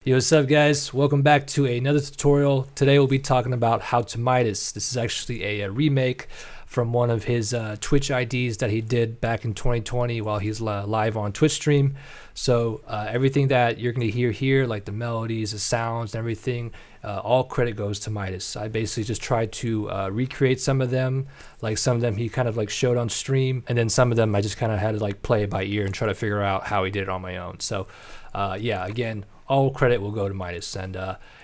Yo, what's up guys? Welcome back to another tutorial. Today we'll be talking about how to Mitis. This is actually a remake from one of his Twitch IDs that he did back in 2020 while he's live on Twitch stream. So everything that you're going to hear here, like the melodies, the sounds, and everything, all credit goes to Mitis. I basically just tried to recreate some of them. Like some of them he kind of like showed on stream, and then some of them I just kind of had to like play it by ear and try to figure out how he did it on my own. So yeah, again, all credit will go to Mitis. And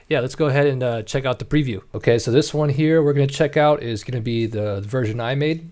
yeah, let's go ahead and check out the preview. Okay, so this one here we're going to check out is going to be the version I made.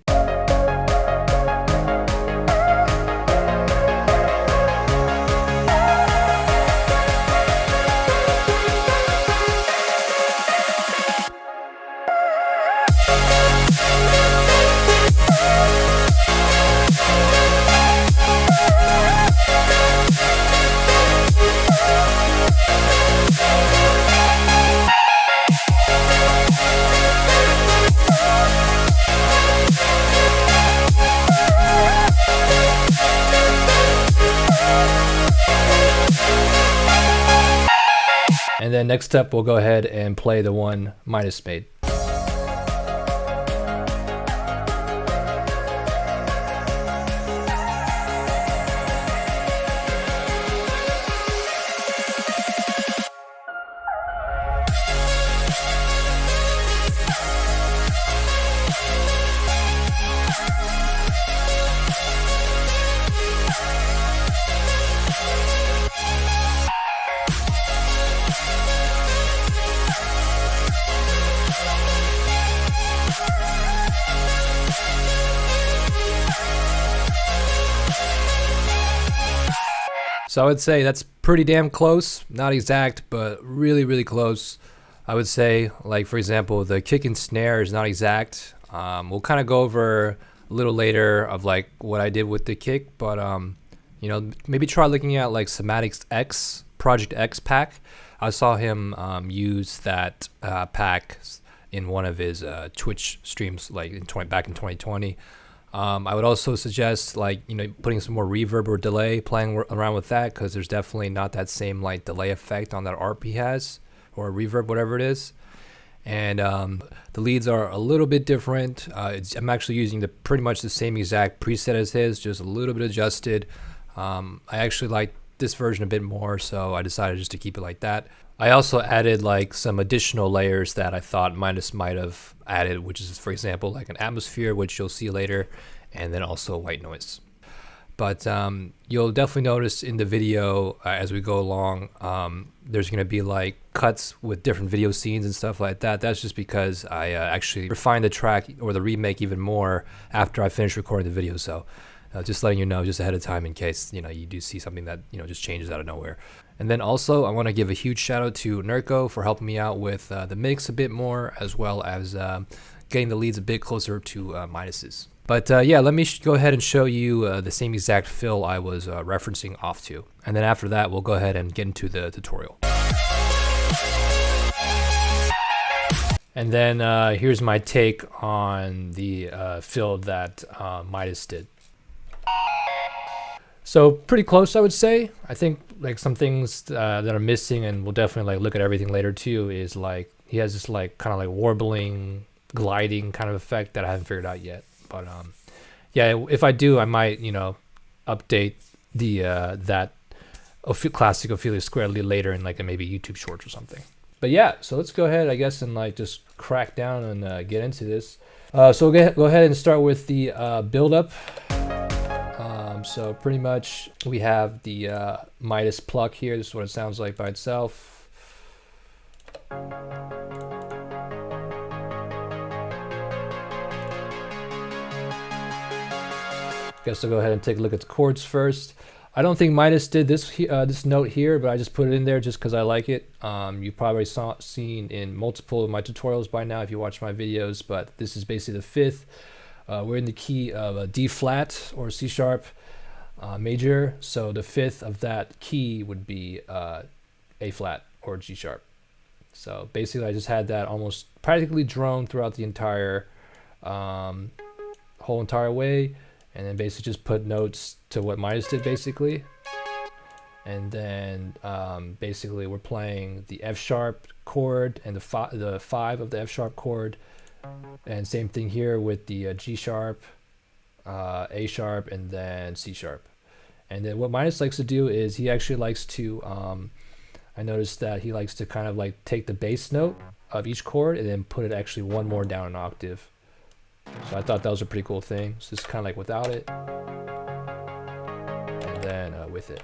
And then next up, we'll go ahead and play the one Mitis made. So I would say that's pretty damn close, not exact, but really, really close. I would say, like for example, the kick and snare is not exact. We'll kind of go over a little later of like what I did with the kick, but you know, maybe try looking at like Somatics X, Project X pack. I saw him use that pack in one of his Twitch streams, like back in 2020. I would also suggest putting some more reverb or delay, playing around with that, because there's definitely not that same like delay effect on that ARP he has, or reverb, whatever it is. And the leads are a little bit different. I'm actually using pretty much the same exact preset as his, just a little bit adjusted. I actually like this version a bit more, so I decided just to keep it like that. I also added like some additional layers that I thought Mitis might have added, which is, for example, like an atmosphere, which you'll see later, and then also white noise. But you'll definitely notice in the video as we go along, there's going to be like cuts with different video scenes and stuff like that. That's just because I actually refined the track or the remake even more after I finished recording the video. So just letting you know just ahead of time in case you do see something that just changes out of nowhere. And then also I want to give a huge shout out to Nerko for helping me out with the mix a bit more, as well as getting the leads a bit closer to Mitis's. But yeah, let me go ahead and show you the same exact fill I was referencing off to. And then after that, we'll go ahead and get into the tutorial. And then here's my take on the fill that Mitis did. So pretty close, I would say. I think like some things that are missing, and we'll definitely like look at everything later too, is like he has this like kind of like warbling, gliding kind of effect that I haven't figured out yet. But yeah, if I do, I might update the that classic Ophelia square later in like maybe YouTube shorts or something. But yeah, so let's go ahead, I guess, and like just crack down and get into this. So we'll go ahead and start with the build up. So pretty much we have the Mitis pluck here. This is what it sounds like by itself. Guess I'll go ahead and take a look at the chords first. I don't think Mitis did this note here, but I just put it in there just because I like it. You've probably seen in multiple of my tutorials by now if you watch my videos, but this is basically the fifth. We're in the key of D flat or C sharp major, so the fifth of that key would be A flat or G sharp. So basically I just had that almost practically droned throughout the entire whole entire way, and then basically just put notes to what Mitis did basically. and then basically we're playing the F sharp chord and the 5 of the F sharp chord, and same thing here with the G sharp, A sharp, and then C sharp. And then what Mitis likes to do is he actually likes to, I noticed that he likes to kind of like take the bass note of each chord and then put it actually one more down an octave. So I thought that was a pretty cool thing. So it's kind of like without it, and then with it.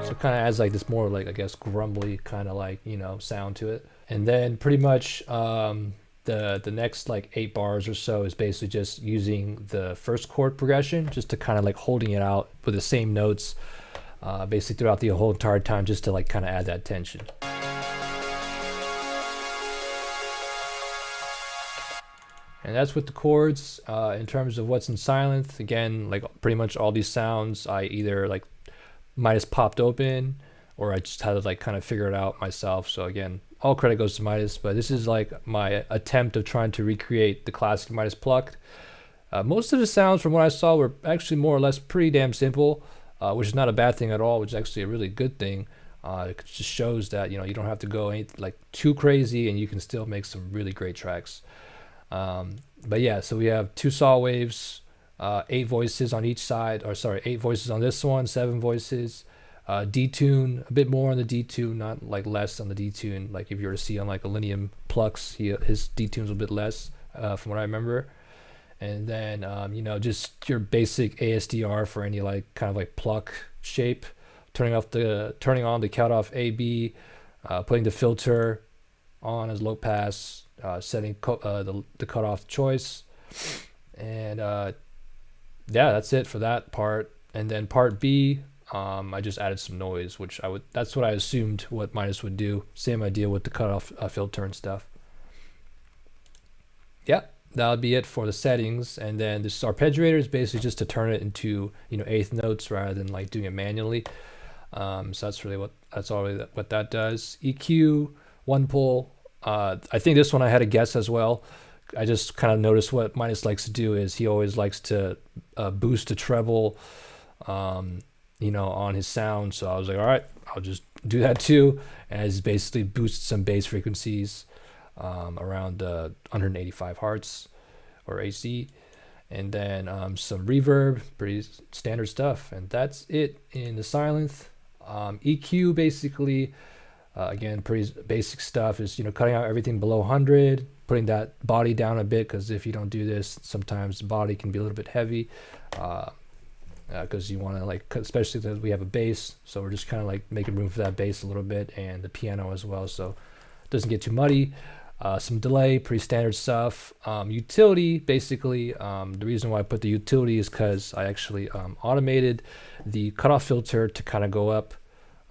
So it kind of adds like this more like, I guess, grumbly kind of like, you know, sound to it. And then pretty much the next like 8 bars or so is basically just using the first chord progression, just to kind of like holding it out with the same notes basically throughout the whole entire time, just to like kind of add that tension. And that's with the chords. In terms of what's in Silent, again, like pretty much all these sounds I either like Mitis popped open, or I just had to like kind of figure it out myself. So again, all credit goes to Mitis, but this is like my attempt of trying to recreate the classic Mitis plucked. Most of the sounds from what I saw were actually more or less pretty damn simple, which is not a bad thing at all, which is actually a really good thing. It just shows that, you know, you don't have to go like too crazy and you can still make some really great tracks. But yeah, so we have 2 saw waves, 8 voices on each side, or sorry, 8 voices on this one, 7 voices. D-tune, a bit more on the D-tune, not like less on the D-tune. Like if you were to see on like Alinium Plucks, his D-tune's a bit less, from what I remember. And then, you know, just your basic ASDR for any like kind of like pluck shape, turning on the cutoff A/B, putting the filter on as low pass, setting the cutoff choice, and yeah, that's it for that part. And then part B, I just added some noise, which that's what I assumed what Mitis would do. Same idea with the cutoff filter and stuff. Yeah, that'll be it for the settings. And then this arpeggiator is basically just to turn it into, you know, 8th notes rather than like doing it manually. So that's really what that does. EQ, 1 pull. I think this one I had a guess as well. I just kind of noticed what Mitis likes to do is he always likes to boost the treble, you know, on his sound. So I was like, all right, I'll just do that too. And it's basically boost some bass frequencies around 185 hertz or AC. And then some reverb, pretty standard stuff. And that's it in the Silent. EQ basically, again, pretty basic stuff, is, you know, cutting out everything below 100, putting that body down a bit, because if you don't do this, sometimes the body can be a little bit heavy, because you want to like, especially because we have a bass, so we're just kind of like making room for that bass a little bit, and the piano as well, so it doesn't get too muddy. Some delay, pretty standard stuff. Utility, basically, the reason why I put the utility is because I actually automated the cutoff filter to kind of go up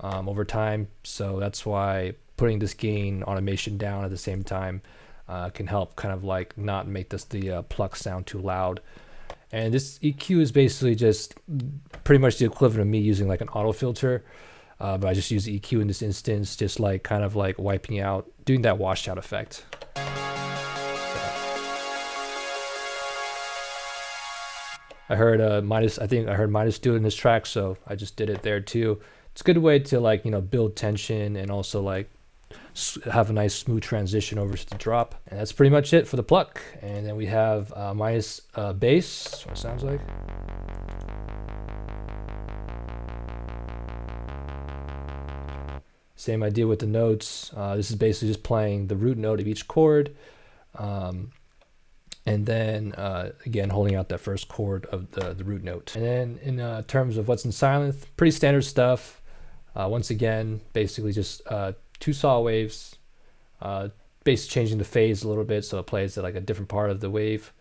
over time. So that's why putting this gain automation down at the same time can help kind of like not make the pluck sound too loud. And this EQ is basically just pretty much the equivalent of me using like an auto filter. But I just use EQ in this instance, just like kind of like wiping out, doing that washout effect. I heard Mitis, I think I heard Mitis do it in this track, so I just did it there too. It's a good way to like, you know, build tension and also like have a nice smooth transition over to the drop. And that's pretty much it for the pluck. And then we have Mitis bass, that's what it sounds like. Same idea with the notes. This is basically just playing the root note of each chord. And then, again, holding out that first chord of the root note. And then in terms of what's in Silent, pretty standard stuff. Once again, basically just 2 saw waves, basically changing the phase a little bit so it plays at like a different part of the wave.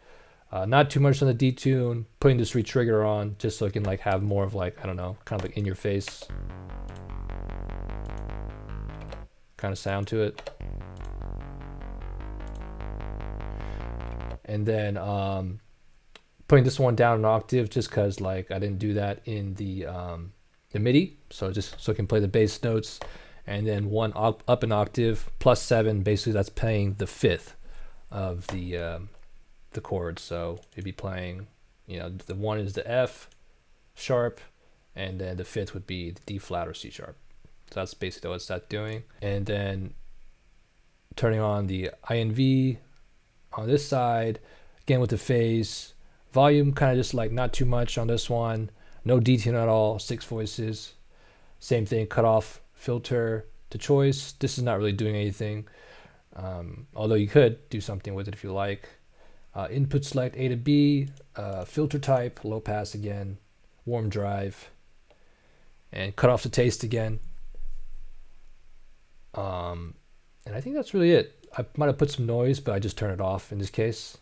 Not too much on the D-tune, putting this retrigger on just so it can like have more of like, I don't know, kind of like in your face kind of sound to it. And then putting this one down an octave just because like I didn't do that in the MIDI, so just so it can play the bass notes. And then 1 up an octave plus 7, basically that's playing the 5th of the chord. So you'd be playing, you know, the 1 is the F sharp, and then the fifth would be the D flat or C sharp. So that's basically what that's doing. And then turning on the INV on this side, again with the phase, volume kind of just like not too much on this one, no detune at all, 6 voices. Same thing, cut off filter to choice. This is not really doing anything, although you could do something with it if you like. Input select A to B, filter type, low pass again, warm drive, and cut off the taste again. And I think that's really it. I might have put some noise, but I just turn it off in this case.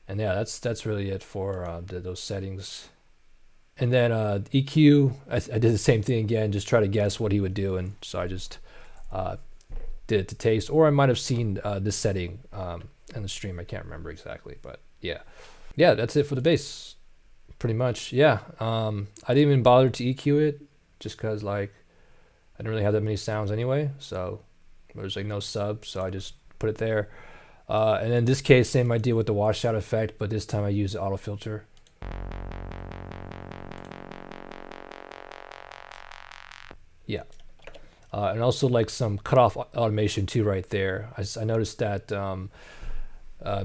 And yeah, that's really it for those settings. And then EQ, I did the same thing again, just try to guess what he would do. And so I just did it to taste, or I might have seen this setting in the stream. I can't remember exactly, but yeah. Yeah, that's it for the bass, pretty much. Yeah, I didn't even bother to EQ it, just because like I didn't really have that many sounds anyway. So there's like no sub, so I just put it there. And in this case, same idea with the washout effect, but this time I use the auto filter. Yeah. And also like some cutoff automation too right there. I noticed that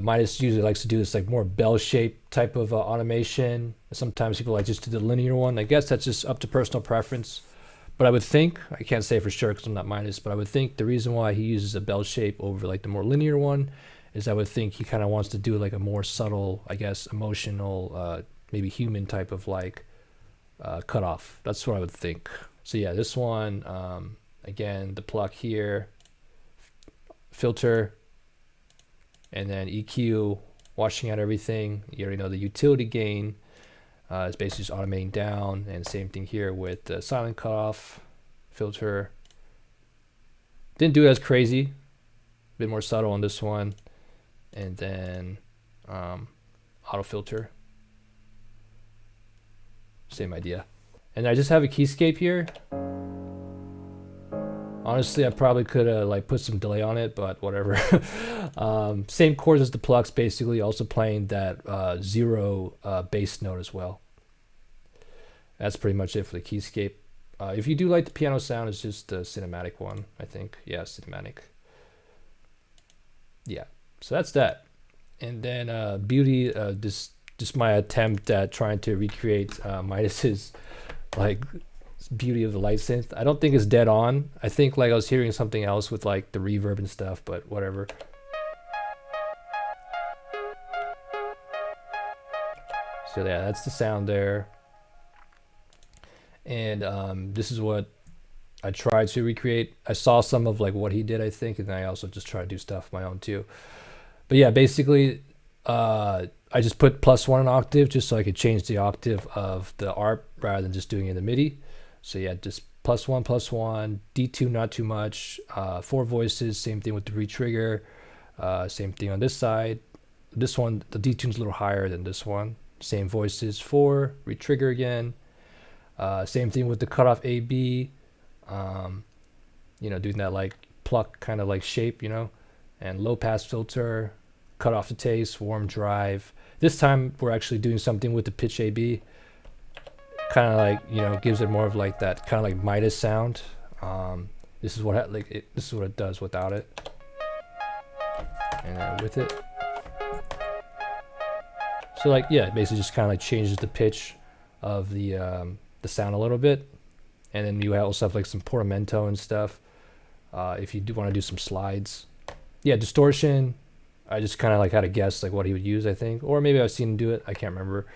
Mitis usually likes to do this like more bell-shaped type of automation. Sometimes people like just do the linear one. I guess that's just up to personal preference. But I would think, I can't say for sure because I'm not Mitis, but I would think the reason why he uses a bell shape over like the more linear one is I would think he kind of wants to do like a more subtle, I guess, emotional, maybe human type of like cutoff. That's what I would think. So yeah, this one, again, the pluck here, filter, and then EQ, washing out everything. You already know the utility gain. It's basically just automating down, and same thing here with the silent cutoff, filter. Didn't do it as crazy, a bit more subtle on this one, and then auto filter. Same idea. And I just have a keyscape here. Honestly, I probably could have like put some delay on it, but whatever. Same chords as the plucks, basically. Also playing that 0 bass note as well. That's pretty much it for the keyscape. If you do like the piano sound, it's just the cinematic one, I think. Yeah, cinematic. Yeah, so that's that. And then beauty, just my attempt at trying to recreate Mitis's like beauty of the light synth. I don't think it's dead on. I think like I was hearing something else with like the reverb and stuff, but whatever. So yeah, that's the sound there. And this is what I tried to recreate. I saw some of like what he did, I think, and then I also just try to do stuff of my own too. But yeah, basically I just put +1 an octave just so I could change the octave of the ARP rather than just doing it in the MIDI. So yeah, just +1, +1, D2 not too much, 4 voices, same thing with the retrigger, same thing on this side. This one, the D-tune's a little higher than this one. Same voices, 4, retrigger again. Same thing with the cutoff AB, you know, doing that like pluck kind of like shape, you know, and low pass filter, cut off the taste, warm drive. This time we're actually doing something with the pitch AB, kind of like, you know, gives it more of like that kind of like Mitis sound. This is what this is what it does without it, and then with it. So like, yeah, it basically just kind of like changes the pitch of the sound a little bit. And then you also have like some portamento and stuff if you do want to do some slides. Yeah, distortion, I just kind of like had to guess like what he would use, I think, or maybe I've seen him do it, I can't remember.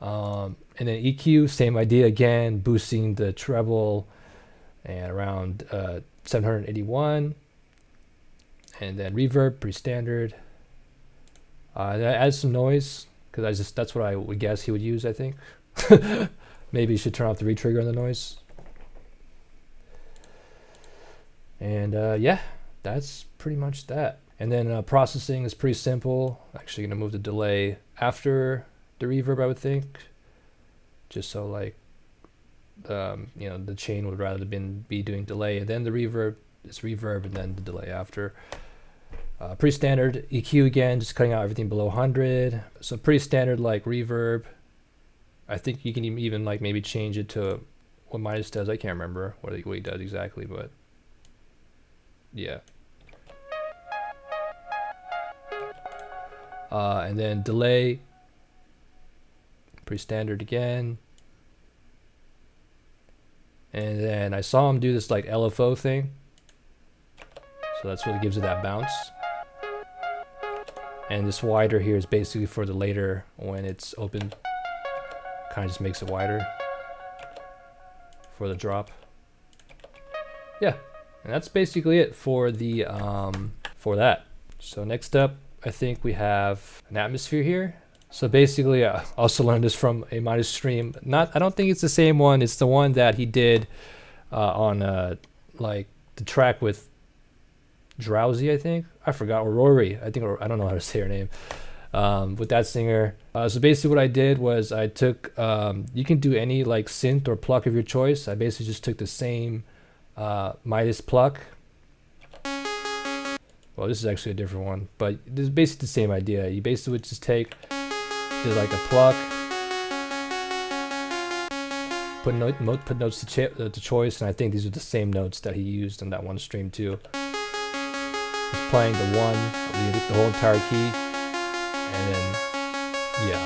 And then EQ, same idea again, boosting the treble and around 781. And then reverb, pretty standard. I added some noise because that's what I would guess he would use, I think. Maybe you should turn off the retrigger on the noise. And yeah, that's pretty much that. And then processing is pretty simple. Actually gonna move the delay after the reverb, I would think, just so like you know, the chain would rather be doing delay and then the reverb, it's reverb and then the delay after. Pretty standard. EQ again, just cutting out everything below 100. So pretty standard like reverb, I think you can even like maybe change it to what Mitis does. I can't remember what he does exactly, but yeah. And then delay, pretty standard again. And then I saw him do this like LFO thing. So that's what gives it that bounce. And this wider here is basically for the later when it's open. Kind of just makes it wider for the drop. Yeah, and that's basically it for the for that. So next up, I think we have an atmosphere here. So basically, I also learned this from a Mitis stream. I don't think it's the same one. It's the one that he did on like the track with Drowsy, I think. I forgot, or Rory. I think, or I don't know how to say her name. With that singer. So basically what I did was I took, you can do any like synth or pluck of your choice. I basically just took the same Mitis pluck. Well, this is actually a different one, but this is basically the same idea. You basically would just take, do like a pluck, put notes to choice, and I think these are the same notes that he used in that one stream too. He's playing the one, the whole entire key, and then yeah,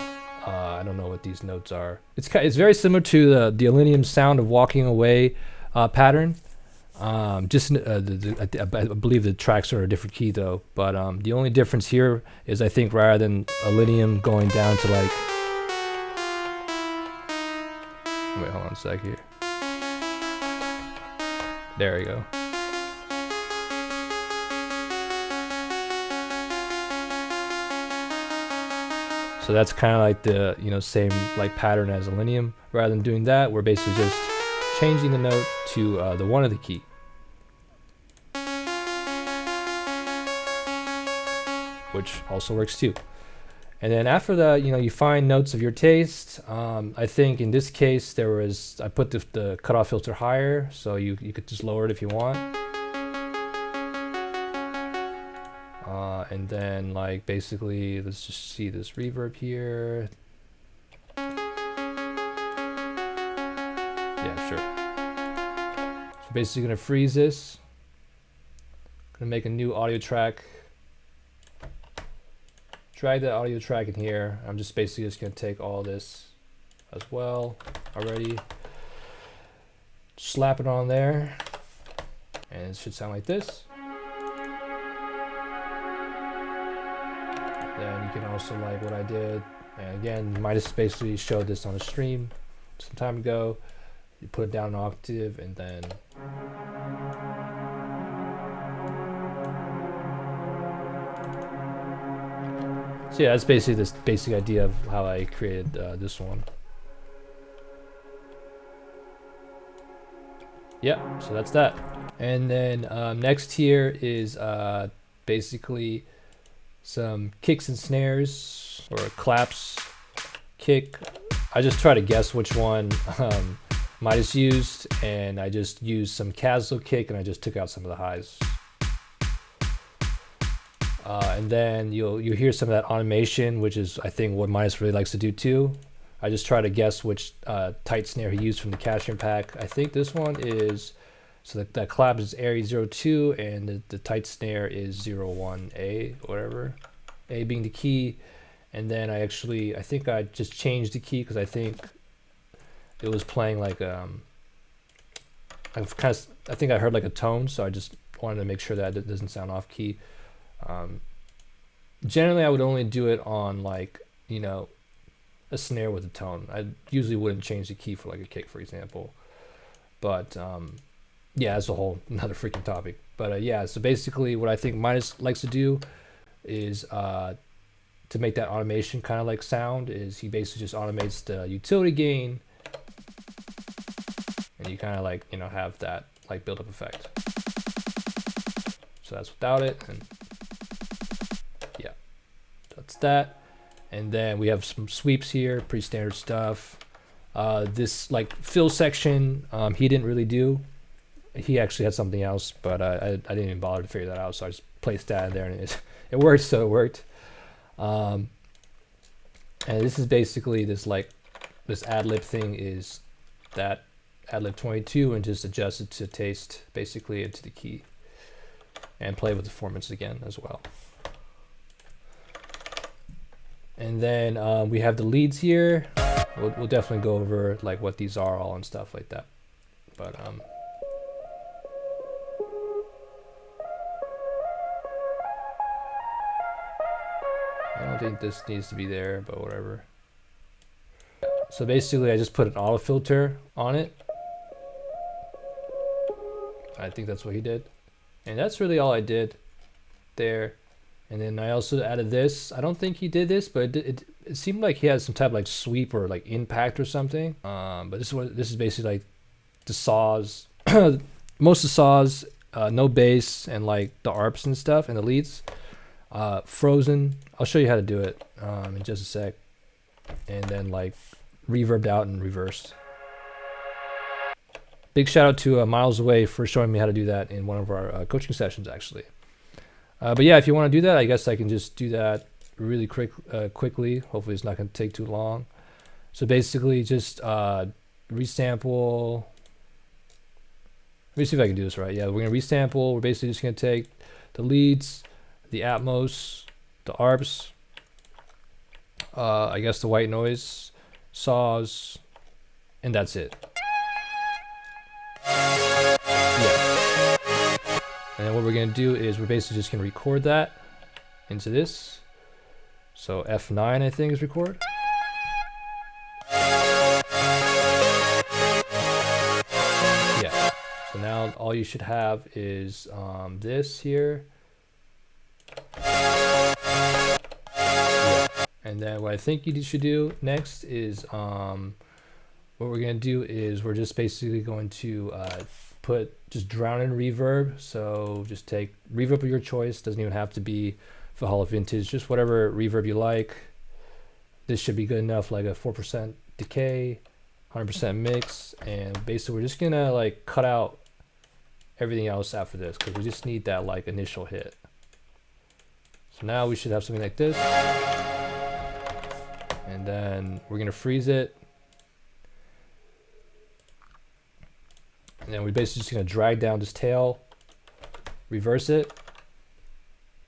I don't know what these notes are. It's very similar to the Alinium sound of Walking Away pattern. I believe the tracks are a different key though, but the only difference here is I think rather than Alinium going down to like, wait, hold on a sec here. There we go. So that's kind of like the, you know, same like pattern as Alinium. Rather than doing that, we're basically just changing the note to the one of the key. Which also works too. And then after that, you know, you find notes of your taste. I think in this case there was, I put the cutoff filter higher, so you could just lower it if you want. And then like basically, let's just see this reverb here. Yeah, sure. So basically gonna freeze this. Gonna make a new audio track. Drag that audio track in here. I'm just basically just gonna take all this as well already. Slap it on there. And it should sound like this. Then you can also like what I did. And again, Mitis basically showed this on a stream some time ago. You put it down an octave and then so yeah, that's basically this basic idea of how I created this one. Yeah, so that's that. And then next here is basically some kicks and snares, or claps, kick. I just try to guess which one Mitis used, and I just used some Caslo kick, and I just took out some of the highs. And then you'll hear some of that automation, which is I think what Mitis really likes to do too. I just try to guess which tight snare he used from the Cashion pack. I think this one is, so that clap is Aries 02 and the tight snare is 01A, whatever. A being the key. And then I think I just changed the key because I think it was playing like I think I heard like a tone, so I just wanted to make sure that it doesn't sound off key. Generally I would only do it on like, you know, a snare with a tone. I usually wouldn't change the key for like a kick, for example. But yeah, that's a whole another freaking topic. But yeah, so basically what I think Mitis likes to do is to make that automation kind of like sound is he basically just automates the utility gain, and you kind of like, you know, have that like build up effect. So that's without it, and yeah, that's that. And then we have some sweeps here, pretty standard stuff. This like fill section, he didn't really do. He actually had something else, but I didn't even bother to figure that out, so I just placed that in there, and it worked, so it worked. And this is basically this like this Adlib thing is that Adlib 22 and just adjust it to taste basically into the key and play with the formants again as well. And then we have the leads here. We'll definitely go over like what these are all and stuff like that. But I don't think this needs to be there, but whatever. So basically I just put an auto filter on it. I think that's what he did. And that's really all I did there. And then I also added this. I don't think he did this, but it seemed like he had some type of like sweep or like impact or something. But this is basically like the saws, most of the saws, no bass, and like the arps and stuff and the leads. Frozen. I'll show you how to do it in just a sec. And then like reverbed out and reversed. Big shout out to Miles Away for showing me how to do that in one of our coaching sessions actually. But yeah, if you want to do that, I guess I can just do that really quickly. Hopefully it's not going to take too long. So basically just resample. Let me see if I can do this right. Yeah, we're going to resample. We're basically just going to take the leads, the Atmos, the arps, I guess the white noise, saws, and that's it. Yeah. And then what we're going to do is we're basically just going to record that into this. So F9 I think is record. Yeah. So now all you should have is this here. Yeah. And then what I think you should do next is what we're going to do is we're just basically going to just drown in reverb. So just take reverb of your choice. Doesn't even have to be Valhalla Vintage, just whatever reverb you like. This should be good enough, like a 4% decay, 100% mix, and basically we're just gonna like cut out everything else after this because we just need that like initial hit. So now we should have something like this, and then we're gonna freeze it. And then we're basically just going to drag down this tail, reverse it,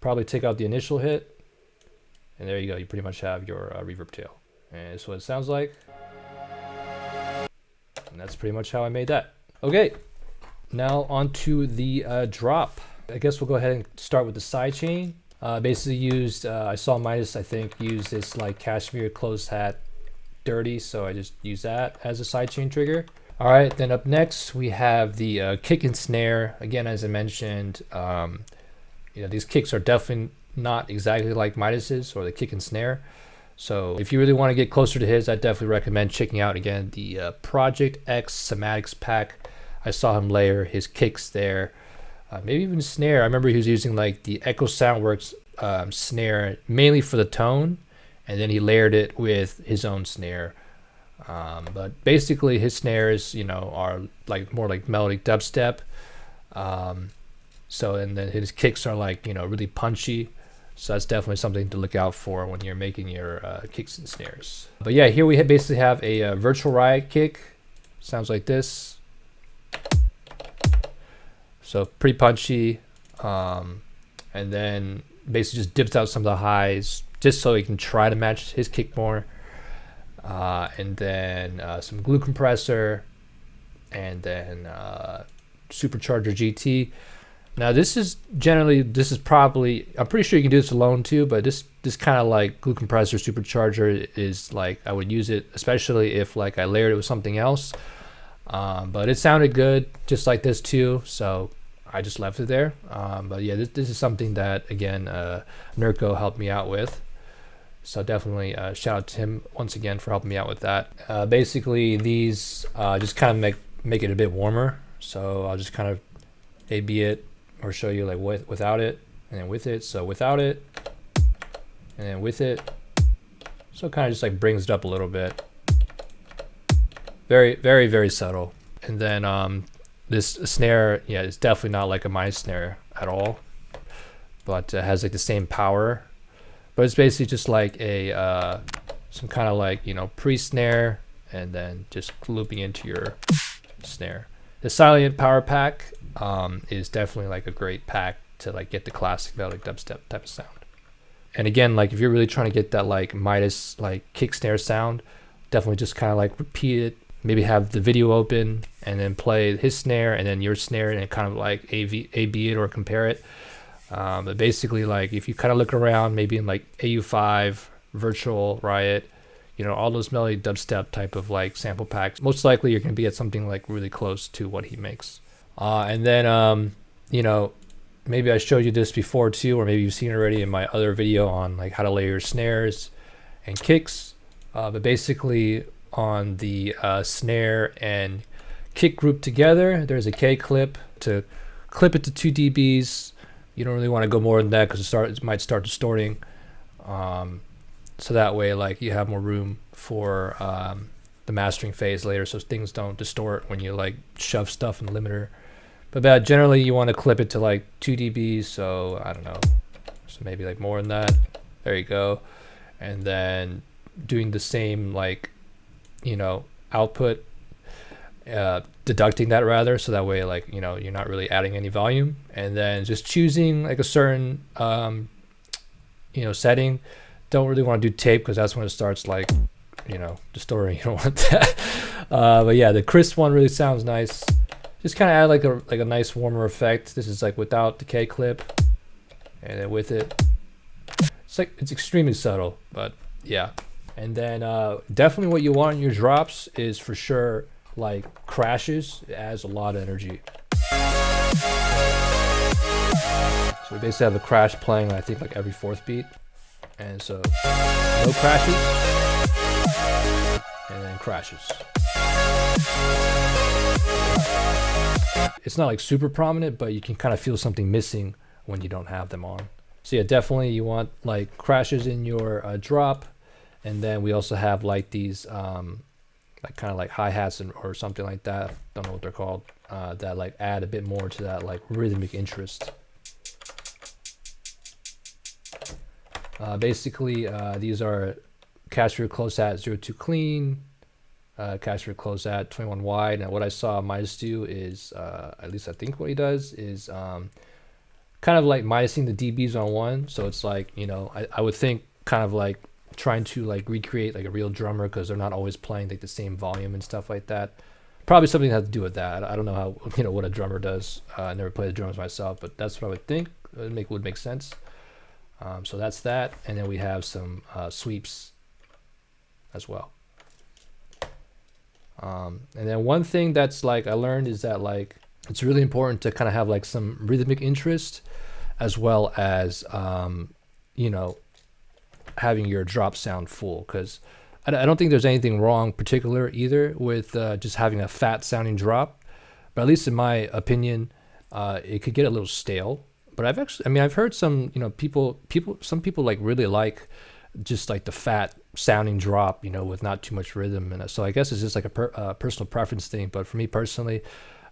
probably take out the initial hit, and there you go. You pretty much have your reverb tail. And that's what it sounds like. And that's pretty much how I made that. Okay, now on to the drop. I guess we'll go ahead and start with the sidechain. Basically used, I saw Mitis, I think, use this like cashmere closed hat dirty, so I just use that as a sidechain trigger. All right, then up next we have the kick and snare. Again, as I mentioned, these kicks are definitely not exactly like Mitis's or the kick and snare. So if you really want to get closer to his, I definitely recommend checking out again the Project X Somatics pack. I saw him layer his kicks there, maybe even snare. I remember he was using like the Echo Soundworks snare mainly for the tone, and then he layered it with his own snare. But basically his snares, are like more like melodic dubstep. So, and then his kicks are like, really punchy. So that's definitely something to look out for when you're making your kicks and snares. But yeah, here we basically have a Virtual Riot kick. Sounds like this. So pretty punchy. And then basically just dips out some of the highs just so he can try to match his kick more. And then some glue compressor, and then supercharger GT. Now this is probably, I'm pretty sure you can do this alone too, but this kind of like glue compressor supercharger is like, I would use it especially if like I layered it with something else. But it sounded good just like this too, so I just left it there. But yeah, this is something that again Nurko helped me out with. So definitely shout out to him once again for helping me out with that. Basically these just kind of make it a bit warmer. So I'll just kind of A/B it or show you like without it and then with it. So without it and then with it. So it kind of just like brings it up a little bit. Very, very, very subtle. And then this snare, yeah, it's definitely not like a Mitis snare at all, but it has like the same power. But it's basically just like a some kind of like pre-snare and then just looping into your snare. The Silent Power Pack is definitely like a great pack to like get the classic melodic dubstep type of sound. And again, like if you're really trying to get that like Mitis like kick snare sound, definitely just kind of like repeat it. Maybe have the video open and then play his snare and then your snare and kind of like A/B it or compare it. But basically, like if you kind of look around, maybe in like AU5, Virtual, Riot, you know, all those melodic dubstep type of like sample packs, most likely you're going to be at something like really close to what he makes. And then, you know, maybe I showed you this before too, or maybe you've seen it already in my other video on like how to layer snares and kicks. But basically on the snare and kick group together, there's a K clip to clip it to 2 dBs. You don't really want to go more than that because it might start distorting. So that way, like you have more room for the mastering phase later, so things don't distort when you like shove stuff in the limiter. But generally, you want to clip it to like 2 dBs. So I don't know, so maybe like more than that. There you go. And then doing the same like, you know, output, deducting that rather, so that way like, you know, you're not really adding any volume, and then just choosing like a certain you know, setting. Don't really want to do tape because that's when it starts like, you know, distorting. You don't want that. But yeah, the crisp one really sounds nice. Just kind of add like a nice warmer effect. This is like without the K clip, and then with it, it's like it's extremely subtle, but yeah. And then definitely what you want in your drops is for sure like crashes. It adds a lot of energy. So we basically have a crash playing, I think, like every 4th beat. And so no crashes, and then crashes. It's not like super prominent, but you can kind of feel something missing when you don't have them on. So yeah, definitely you want like crashes in your drop. And then we also have like these like kind of like hi-hats or something like that. Don't know what they're called. That like add a bit more to that like rhythmic interest. Basically, these are caster close at 02 clean, caster close at 21 wide. And what I saw Mitis do is, at least I think what he does is kind of like Mitising the dBs on one. So it's like, you know, I would think kind of like trying to like recreate like a real drummer, because they're not always playing like the same volume and stuff like that. Probably something that has to do with that. I don't know how, you know, what a drummer does. I never played the drums myself, but that's what I would think. It would make sense. So that's that. And then we have some sweeps as well. And then one thing that's like I learned is that like it's really important to kind of have like some rhythmic interest, as well as you know, having your drop sound full, because I don't think there's anything wrong particular either with just having a fat sounding drop, but at least in my opinion, it could get a little stale. But I've heard some, you know, some people like really like just like the fat sounding drop, you know, with not too much rhythm. And so I guess it's just like a personal preference thing. But for me personally,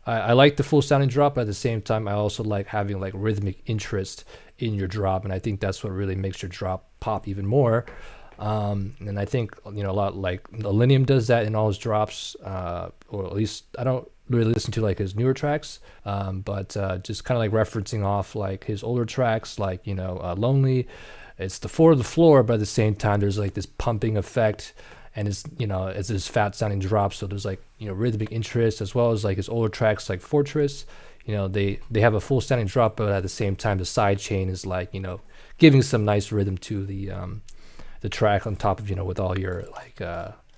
I like the full sounding drop, but at the same time, I also like having like rhythmic interest in your drop. And I think that's what really makes your drop pop even more. And I think, you know, a lot like Millennium does that in all his drops, or at least I don't really listen to like his newer tracks, but just kind of like referencing off like his older tracks, like, you know, Lonely. It's the 4 to the floor, but at the same time, there's like this pumping effect, and it's, you know, it's this fat sounding drop. So there's like, you know, rhythmic interest, as well as like his older tracks like Fortress. You know, they have a full sounding drop, but at the same time, the sidechain is like, you know, giving some nice rhythm to the track on top of, you know, with all your like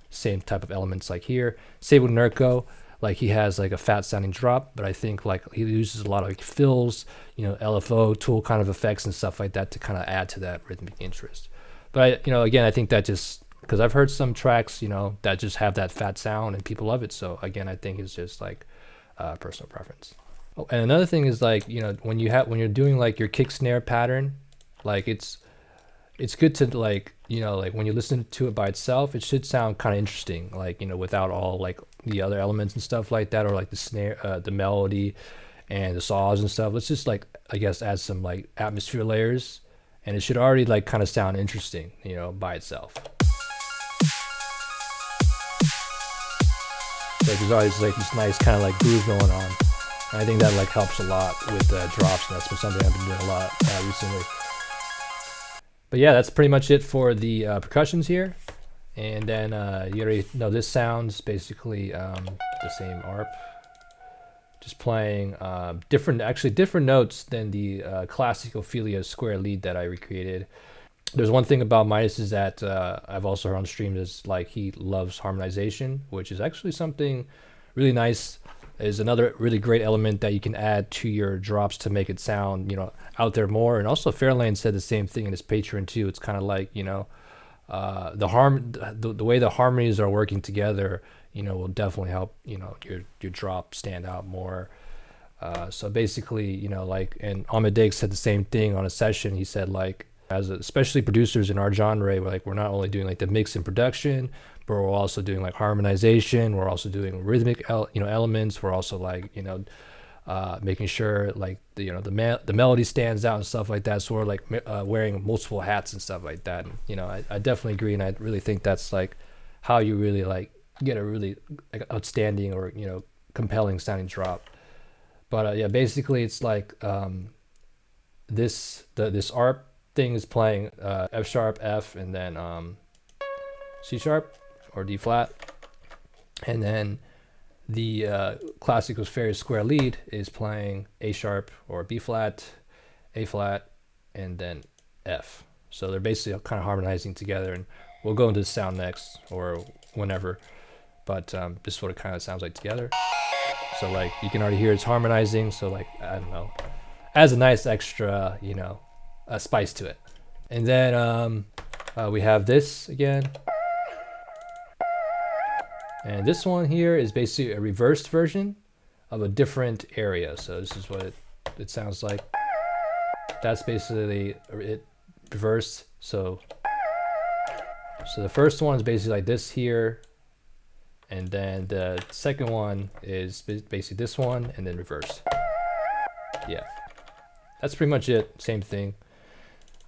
same type of elements like here. Same with Nurko. Like he has like a fat sounding drop, but I think like he uses a lot of like fills, you know, LFO tool kind of effects and stuff like that to kind of add to that rhythmic interest. But you know, again, I think that just because I've heard some tracks, you know, that just have that fat sound and people love it. So again, I think it's just like personal preference. Oh, and another thing is like, you know, when you're doing like your kick snare pattern, like it's good to like, you know, like when you listen to it by itself, it should sound kind of interesting, like, you know, without all like the other elements and stuff like that, or like the snare, the melody and the saws and stuff. Let's just like, I guess, add some like atmosphere layers, and it should already like kind of sound interesting, you know, by itself. like there's always like this nice kind of like groove going on. And I think that like helps a lot with drops, and that's been something I've been doing a lot recently. But yeah, that's pretty much it for the percussions here. And then you already know this sounds basically the same ARP. Just playing different notes than the classic Ophelia square lead that I recreated. There's one thing about Mitis is that I've also heard on streams is like he loves harmonization, which is actually something really nice. Is another really great element that you can add to your drops to make it sound, you know, out there more. And also Fairlane said the same thing in his Patreon too. It's kind of like, you know, the way the harmonies are working together, you know, will definitely help, you know, your drop stand out more. So basically, you know, like, and Ahmed said the same thing on a session. He said like, especially producers in our genre, we're not only doing like the mix and production, but we're also doing like harmonization. We're also doing rhythmic, elements. We're also like, you know, making sure like the melody stands out and stuff like that. So we're like wearing multiple hats and stuff like that. And, you know, I definitely agree, and I really think that's like how you really like get a really like outstanding or, you know, compelling sounding drop. But yeah, basically it's like this ARP thing is playing F sharp, F, and then C sharp or D flat, and then the classical Ophelia square lead is playing A sharp or B flat, A flat, and then F. So they're basically kind of harmonizing together, and we'll go into the sound next or whenever, but this is what it kind of sounds like together. So like you can already hear it's harmonizing, so like, I don't know, adds a nice extra, you know, spice to it. And then we have this again. And this one here is basically a reversed version of a different area. So this is what it sounds like. That's basically it reversed. So the first one is basically like this here. And then the second one is basically this one and then reversed. Yeah, that's pretty much it. Same thing.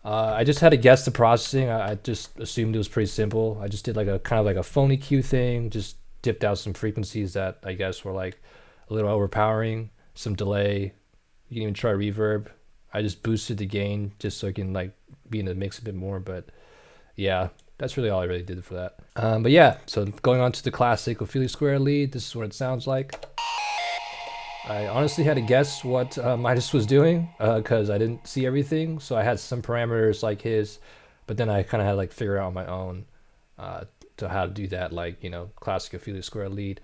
I just had to guess the processing. I just assumed it was pretty simple. I just did like a kind of like a phony cue thing, just dipped out some frequencies that I guess were like a little overpowering, some delay. You can even try reverb. I just boosted the gain just so I can like be in the mix a bit more. But yeah, that's really all I really did for that. But yeah, so going on to the classic Ophelia square lead, this is what it sounds like. I honestly had to guess what Mitis was doing because I didn't see everything. So I had some parameters like his, but then I kind of had to like figure out on my own to how to do that, like, you know, classic Ophelia square lead.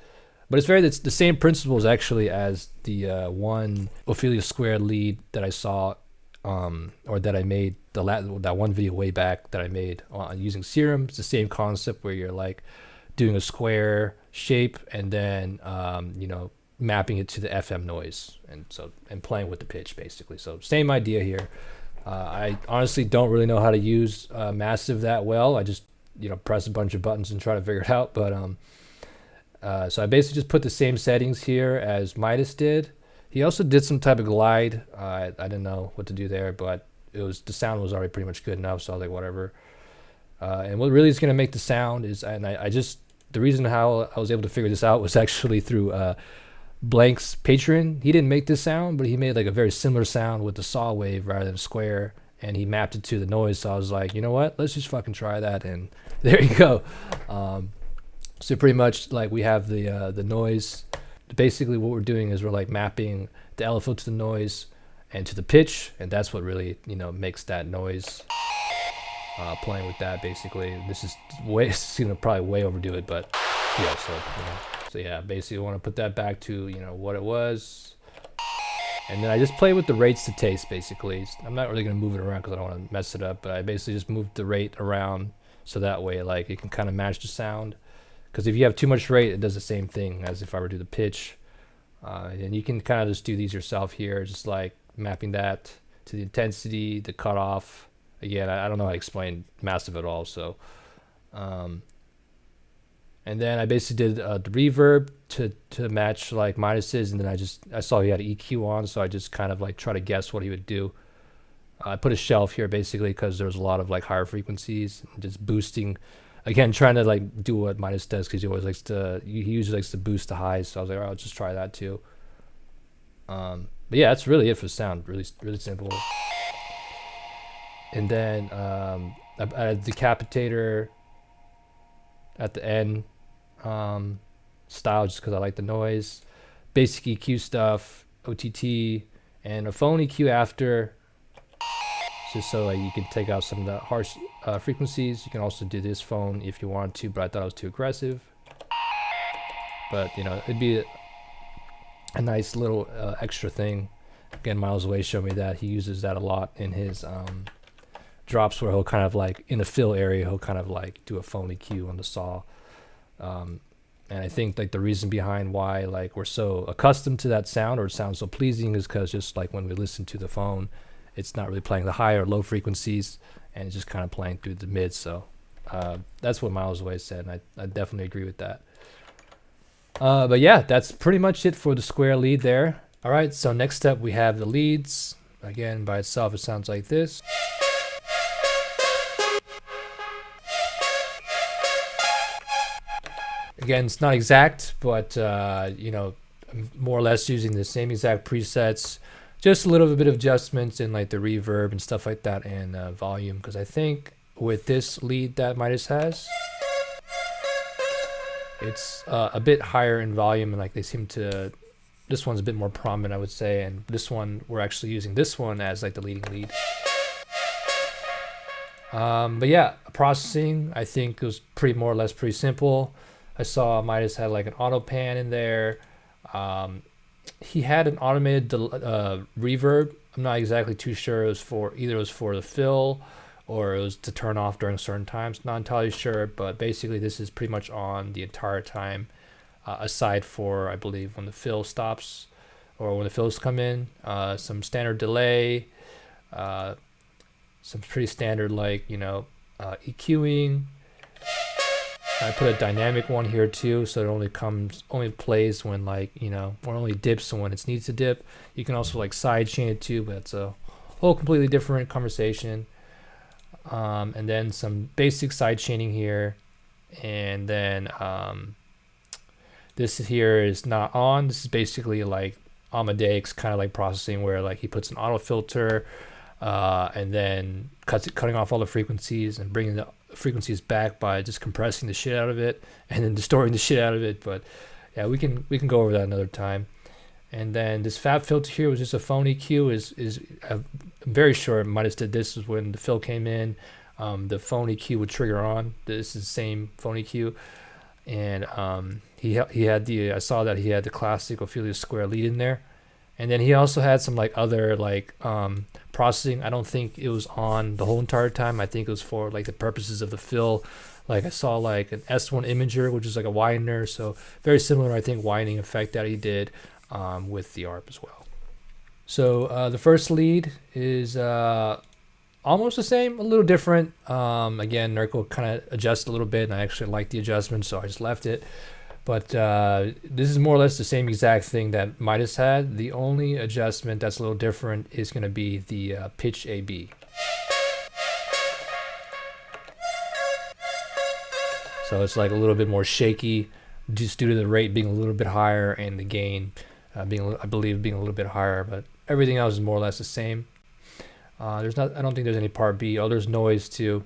But it's the same principles actually as the one Ophelia square lead that I saw or that I made that one video way back that I made using Serum. It's the same concept where you're like doing a square shape and then you know, mapping it to the FM noise and playing with the pitch basically. So same idea here. I honestly don't really know how to use Massive that well. I just, you know, press a bunch of buttons and try to figure it out. But so I basically just put the same settings here as Mitis did. He also did some type of glide. I didn't know what to do there, but the sound was already pretty much good enough. So I was like, whatever. And what really is going to make the sound is, and the reason how I was able to figure this out was actually through Blank's Patreon. He didn't make this sound, but he made like a very similar sound with the saw wave rather than square, and he mapped it to the noise. So I was like, you know what, let's just fucking try that, and there you go. So pretty much like we have the noise. Basically what we're doing is we're like mapping the LFO to the noise and to the pitch, and that's what really, you know, makes that noise. Playing with that basically. This is probably way overdo it, but yeah. So yeah, basically I want to put that back to, you know, what it was, and then I just play with the rates to taste basically. I'm not really gonna move it around because I don't want to mess it up, but I basically just moved the rate around so that way like it can kind of match the sound. Because if you have too much rate, it does the same thing as if I were to do the pitch. And you can kind of just do these yourself here, just like mapping that to the intensity, the cutoff. Again, I don't know how to explain Massive at all. So, and then I basically did the reverb to match like Mitis's, and then I saw he had an EQ on, so I just kind of like try to guess what he would do. I put a shelf here basically because there's a lot of like higher frequencies, and just boosting again, trying to like do what Mitis does, because he usually likes to boost the highs. So I was like, all right, I'll just try that too. But yeah, that's really it for sound. Really, really simple. And then I added decapitator at the end style, just because I like the noise. Basic EQ stuff, OTT, and a phone EQ after, just so like you can take out some of the harsh frequencies. You can also do this phone if you want to, but I thought it was too aggressive. But you know, it'd be a nice little extra thing. Again, Miles Away showed me that he uses that a lot in his drops, where he'll kind of like in the fill area, he'll kind of like do a phone EQ on the saw. And I think like the reason behind why like we're so accustomed to that sound, or it sounds so pleasing, is because just like when we listen to the phone, it's not really playing the high or low frequencies, and it's just kind of playing through the mids. So that's what Miles Away said, and I definitely agree with that. But yeah, that's pretty much it for the square lead there. All right, so next up we have the leads. Again, by itself it sounds like this. Again, it's not exact, but you know, more or less using the same exact presets, just a little bit of adjustments in like the reverb and stuff like that, and volume, because I think with this lead that Mitis has, it's a bit higher in volume, and like they seem to, this one's a bit more prominent, I would say, and this one, we're actually using this one as like the leading lead. But yeah, processing, I think it was pretty more or less pretty simple. I saw Mitis had like an auto pan in there. He had an automated reverb. I'm not exactly too sure. It was for either it was for the fill, or it was to turn off during certain times. Not entirely sure, but basically this is pretty much on the entire time, aside for I believe when the fill stops, or when the fills come in. Some standard delay, some pretty standard like EQing. I put a dynamic one here too, so it only plays when or only dips when it needs to dip. You can also like sidechain it too, but it's a whole completely different conversation. And then some basic sidechaining here, and then this here is not on. This is basically like Amadeus kind of like processing, where like he puts an auto filter, and then cutting off all the frequencies and bringing the frequencies back by just compressing the shit out of it and then distorting the shit out of it. But yeah, we can go over that another time. And then this fab filter here was just a phone EQ. I'm very sure Mitis did this was when the fill came in. The phone EQ would trigger on. This is the same phone EQ, and he had the I saw that he had the classic Ophelia square lead in there. And then he also had some like other like processing. I don't think it was on the whole entire time. I think it was for like the purposes of the fill. Like I saw like an S1 imager, which is like a widener. So very similar, I think, widening effect that he did with the ARP as well. So the first lead is almost the same, a little different. Again, Nurkle kind of adjusted a little bit, and I actually liked the adjustment, so I just left it. But this is more or less the same exact thing that Mitis had. The only adjustment that's a little different is going to be the pitch AB. So it's like a little bit more shaky, just due to the rate being a little bit higher and the gain I believe being a little bit higher. But everything else is more or less the same. I don't think there's any part B. Oh, there's noise too.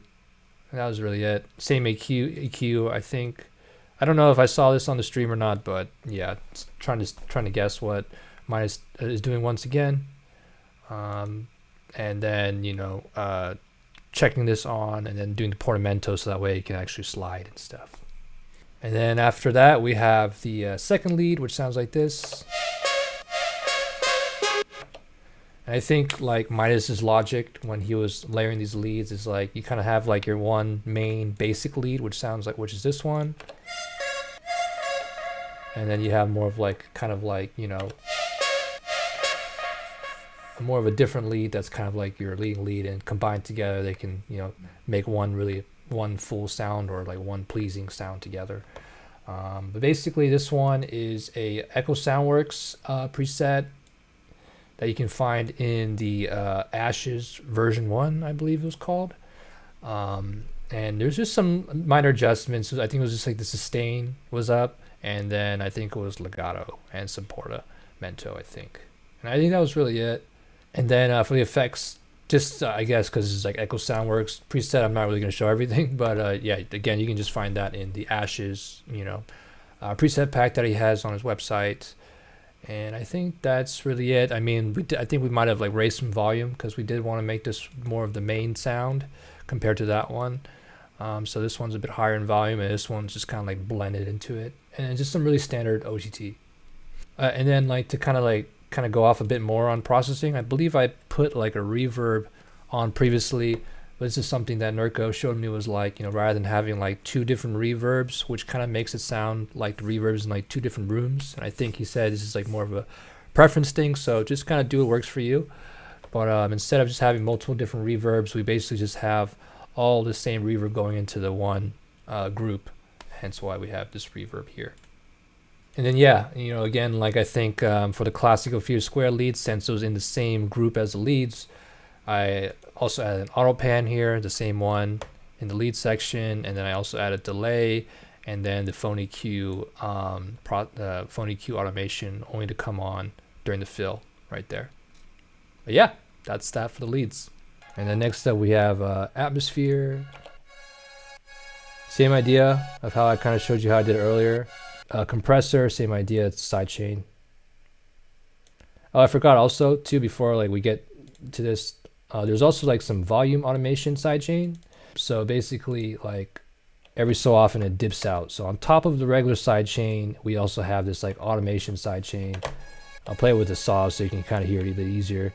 And that was really it. Same EQ, I think. I don't know if I saw this on the stream or not, but yeah, trying to guess what Mitis is doing once again, and then checking this on, and then doing the portamento so that way it can actually slide and stuff. And then after that we have the second lead, which sounds like this. And I think like Mitis's logic when he was layering these leads is like you kind of have like your one main basic lead, which is this one. And then you have more of like more of a different lead that's kind of like your leading lead, and combined together they can make one full sound, or like one pleasing sound together. But basically this one is a Echo Soundworks preset that you can find in the Ashes version 1, I believe it was called. And And there's just some minor adjustments. I think it was just like the sustain was up, and then I think it was legato and some portamento, I think. And I think that was really it. And then for the effects, just I guess because it's like Echo Soundworks preset, I'm not really going to show everything, but yeah, again, you can just find that in the Ashes, preset pack that he has on his website. And I think that's really it. I mean, I think we might have like raised some volume because we did want to make this more of the main sound compared to that one. So this one's a bit higher in volume, and this one's just kind of like blended into it, and just some really standard OTT. And then like to kind of go off a bit more on processing, I believe I put like a reverb on previously, but this is something that Nurko showed me was like, rather than having like 2 different reverbs, which kind of makes it sound like the reverbs in like 2 different rooms. And I think he said this is like more of a preference thing, so just kind of do what works for you. But instead of just having multiple different reverbs, we basically just have all the same reverb going into the one group, hence why we have this reverb here. And then yeah, again, like I think for the classic Ophelia Square leads, since it was in the same group as the leads, I also added an auto pan here, the same one in the lead section, and then I also added delay, and then the phony EQ, phony EQ automation only to come on during the fill right there. But yeah, that's that for the leads. And then next up we have atmosphere. Same idea of how I kind of showed you how I did it earlier. Compressor, same idea, it's sidechain. Oh, I forgot also too, before like we get to this, there's also like some volume automation sidechain. So basically like every so often it dips out. So on top of the regular sidechain, we also have this like automation sidechain. I'll play it with the saw so you can kind of hear it a bit easier.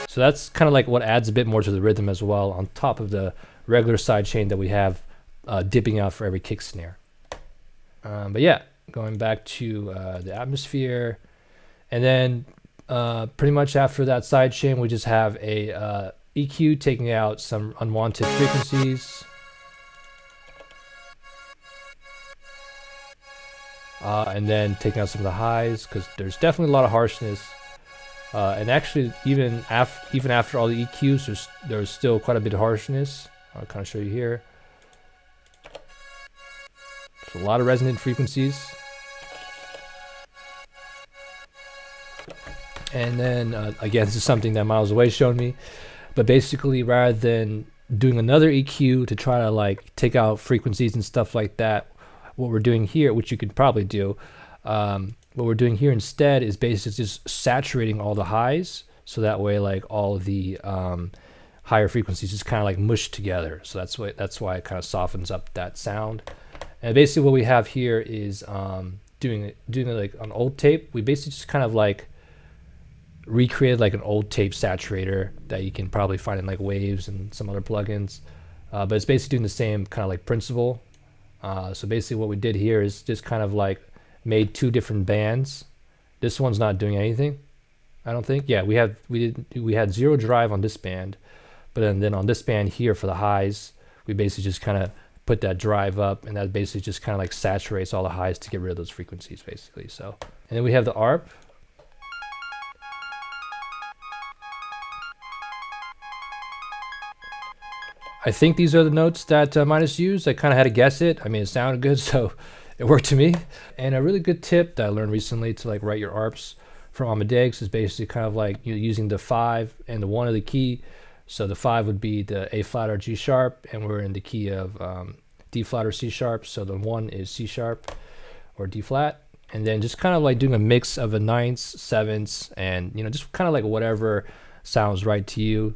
So that's kind of like what adds a bit more to the rhythm as well, on top of the regular sidechain that we have dipping out for every kick snare. But yeah, going back to the atmosphere, and then pretty much after that sidechain, we just have a EQ taking out some unwanted frequencies. And then taking out some of the highs, because there's definitely a lot of harshness. And actually, even after all the EQs, there's still quite a bit of harshness. I'll kind of show you here. There's a lot of resonant frequencies. And then, again, this is something that Miles Away showed me. But basically, rather than doing another EQ to try to like take out frequencies and stuff like that, what we're doing here, which you could probably do, what we're doing here instead is basically just saturating all the highs, so that way like all of the higher frequencies just kind of like mush together. So that's why it kind of softens up that sound. And basically what we have here is doing like on old tape. We basically just kind of like recreated like an old tape saturator that you can probably find in like Waves and some other plugins. But it's basically doing the same kind of like principle. So basically what we did here is just kind of like made 2 different bands. This one's not doing anything, I don't think. Yeah, we had 0 drive on this band, but then on this band here for the highs, we basically just kind of put that drive up, and that basically just kind of like saturates all the highs to get rid of those frequencies basically. So, and then we have the ARP. I think these are the notes that Mitis used. I kind of had to guess it. I mean, it sounded good, so it worked to me. And a really good tip that I learned recently to like write your ARPs from Amadeus is basically kind of like using the 5 and the 1 of the key. So the 5 would be the A flat or G sharp, and we're in the key of D flat or C sharp. So the 1 is C sharp or D flat. And then just kind of like doing a mix of a 9ths, 7ths, and just kind of like whatever sounds right to you.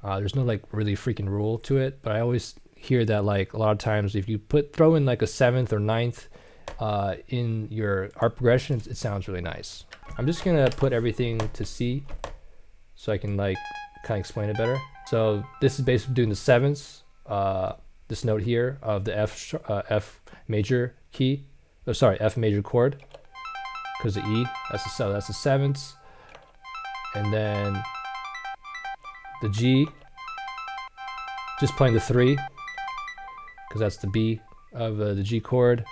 There's no like really freaking rule to it, but I always hear that like a lot of times if you throw in like a 7th or 9th in your ARP progression, it sounds really nice. I'm just gonna put everything to C so I can like kind of explain it better. So this is basically doing the 7ths, this note here of the F major key, F major chord, because the E, that's the 7ths, and then the G, just playing the 3, because that's the B of the G chord.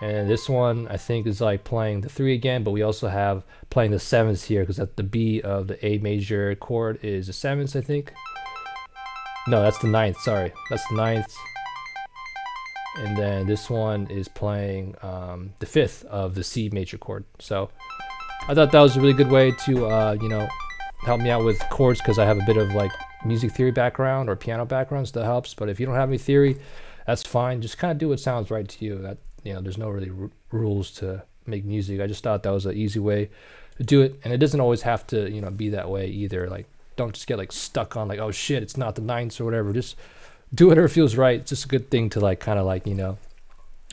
And this one I think is like playing the 3 again, but we also have playing the 7ths here because at the B of the A major chord is the 7th, I think. No, that's the 9th, sorry. That's the 9th. And then this one is playing the 5th of the C major chord. So I thought that was a really good way to, you know, help me out with chords because I have a bit of like music theory background or piano background, so that helps. But if you don't have any theory, that's fine. Just kind of do what sounds right to you. That, you know, there's no really rules to make music. I just thought that was an easy way to do it, and it doesn't always have to, you know, be that way either. Like, don't just get like stuck on like, oh shit, it's not the 9ths or whatever. Just do whatever feels right. It's just a good thing to like kind of like, you know,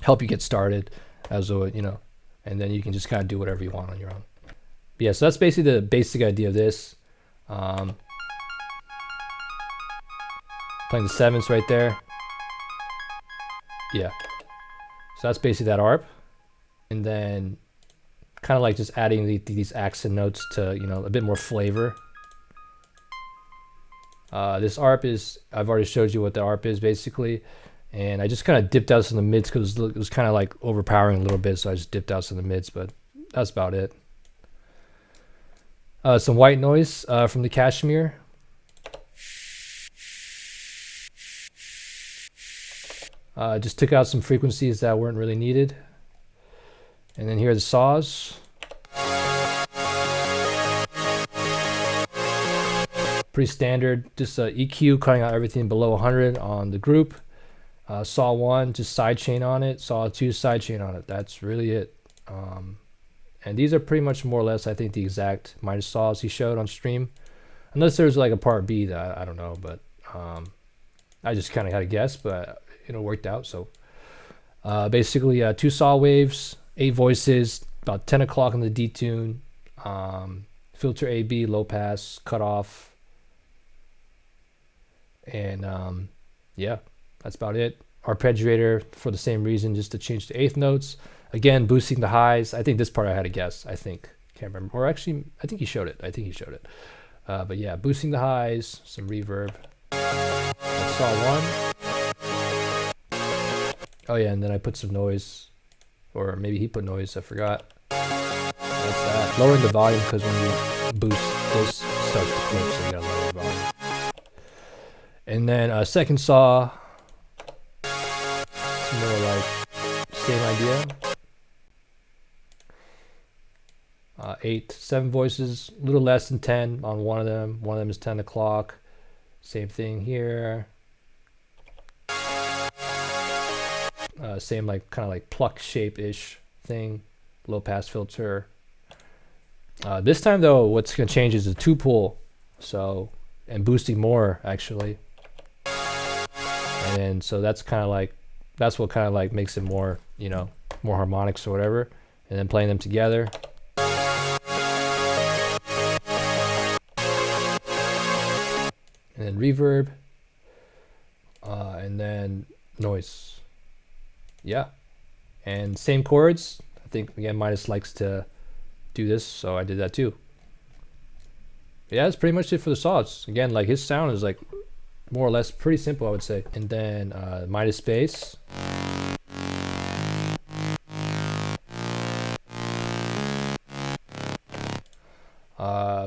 help you get started as a, you know, and then you can just kind of do whatever you want on your own. But yeah, so that's basically the basic idea of this. Playing the 7ths right there. Yeah. So that's basically that ARP. And then kind of like just adding these accent notes to, you know, a bit more flavor. This ARP is, I've already showed you what the ARP is basically. And I just kind of dipped out some of the mids because it was kind of like overpowering a little bit. So I just dipped out some of the mids, but that's about it. Some white noise from the Kashmir. Just took out some frequencies that weren't really needed. And then here are the saws. Pretty standard, just EQ cutting out everything below 100 on the group. Saw 1, just sidechain on it. Saw 2, sidechain on it. That's really it. And these are pretty much more or less, I think, the exact Mitis saws he showed on stream. Unless there's like a part B that I don't know, but I just kind of had a guess, but it worked out. So basically 2 saw waves, 8 voices, about 10 o'clock on the detune, filter AB, low pass, cutoff, and yeah, that's about it. Arpeggiator for the same reason, just to change the 8th notes. Again, boosting the highs. I think this part I had a guess. I think, can't remember, or actually, I think he showed it. But yeah, boosting the highs, some reverb. That's saw 1. Oh yeah, and then I put some noise, or maybe he put noise. I forgot. That's that. Lowering the volume because when you boost this, it starts to clip, so you gotta lower the volume. And then second saw. It's more like same idea. 8, 7 voices, a little less than 10 on one of them. One of them is 10 o'clock. Same thing here. Same like kind of like pluck shape-ish thing. Low pass filter. This time though, what's gonna change is the 2-pull. So, and boosting more actually. And so that's kind of like, that's what kind of like makes it more, you know, more harmonics or whatever. And then playing them together. And then reverb. And then noise. Yeah. And same chords. I think again Mitis likes to do this, so I did that too. Yeah, that's pretty much it for the saws. Again, like his sound is like more or less pretty simple, I would say. And then Mitis bass.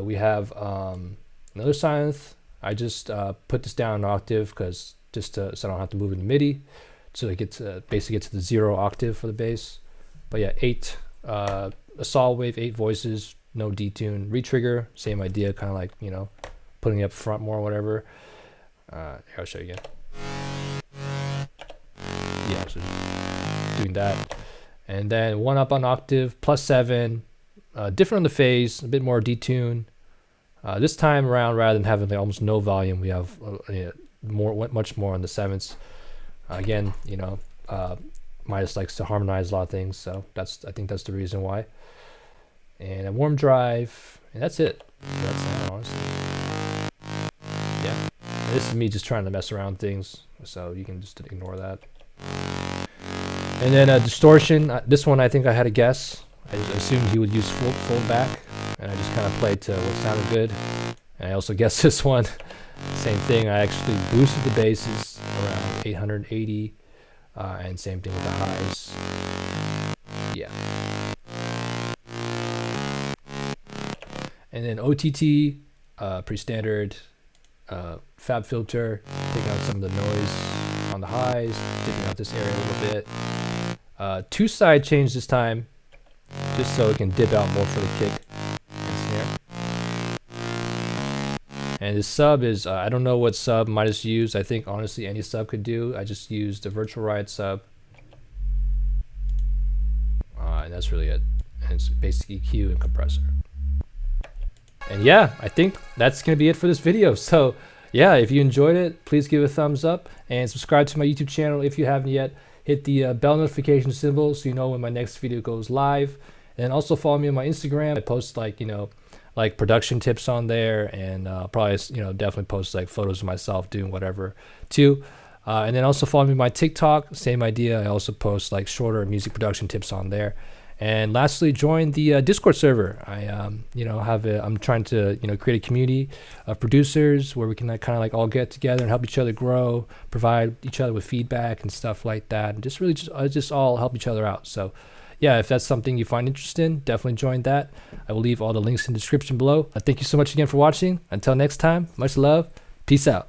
We have another synth. I just put this down an octave because just so I don't have to move in MIDI. So it gets basically get to the 0 octave for the bass. But yeah, 8 a saw wave, 8 voices, no detune, retrigger, same idea, kind of like, you know, putting it up front more or whatever. Here, I'll show you again. Yeah, so doing that. And then 1 up on octave, +7, different on the phase, a bit more detune. This time around, rather than having like almost no volume, we have much more on the 7ths. Again, you know, Mitis likes to harmonize a lot of things, so I think that's the reason why. And a warm drive, and that's it. That's that, honestly. Yeah, and this is me just trying to mess around with things, so you can just ignore that. And then distortion. This one I think I had a guess. I assumed he would use full back, and I just kind of played to what sounded good. And I also guessed this one. Same thing. I actually boosted the basses around 880, and same thing with the highs. yeah. And then OTT, pretty standard. Fab filter, taking out some of the noise on the highs, dipping out this area a little bit. 2 side chains this time, just so it can dip out more for the kick and snare. And the sub is, I don't know what sub Mitis used. I think honestly any sub could do. I just used the Virtual Riot sub. And that's really it. And it's basic EQ and compressor. And yeah, I think that's going to be it for this video. So yeah, if you enjoyed it, please give it a thumbs up and subscribe to my YouTube channel if you haven't yet. Hit the bell notification symbol so you know when my next video goes live. And also follow me on my Instagram. I post like, like production tips on there, and probably, definitely post like photos of myself doing whatever too. And then also follow me on my TikTok, same idea. I also post like shorter music production tips on there. And lastly, join the Discord server. I'm trying to, create a community of producers where we can kind of like all get together and help each other grow, provide each other with feedback and stuff like that, and just all help each other out. So yeah, if that's something you find interesting, definitely join that. I will leave all the links in the description below. Thank you so much again for watching. Until next time, much love. Peace out.